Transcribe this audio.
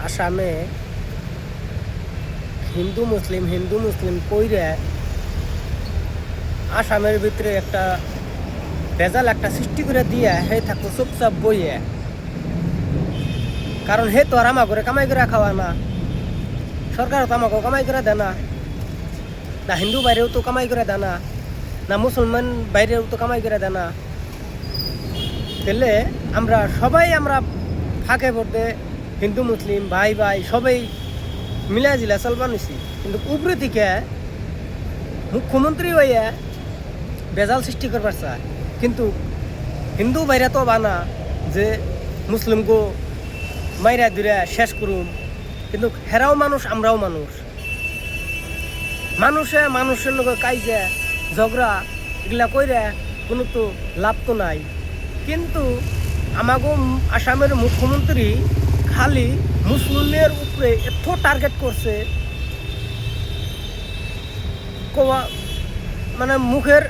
আসামে হিন্দু মুসলিম কইরে আসামের ভিতরে একটা ভেজাল একটা সৃষ্টি করে দিয়ে হে থাকতো চুপচাপ বইয়ে। কারণ হে তো আর আমাকে কামাই করে খাওয়া না, সরকারও তো আমাকে কামাই করে দেয় না, না হিন্দু বাইরেও তো কামাই করে দেয় না, না মুসলমান বাইরেও তো কামাই করে দেয় না। তাহলে আমরা সবাই ফাঁকে পড়তে হিন্দু মুসলিম ভাই ভাই সবাই মিলা জিলা চলবা নিছি। কিন্তু উপরে থেকে মুখ্যমন্ত্রী হইয়া বেজাল সৃষ্টি করবার চায়। কিন্তু হিন্দু বাইরে তো বানা যে মুসলিমকে মাইরা দুরা শেষ করুম। কিন্তু হেরাও মানুষ আমরাও মানুষ, মানুষের লোক কাইজা ঝগড়া এগুলা কইরা কোনো তো লাভ তো নাই। কিন্তু আমাগো আসামের মুখ্যমন্ত্রী খালি মুসলিমের উপরে এত টার্গেট করছে, মানে মুখের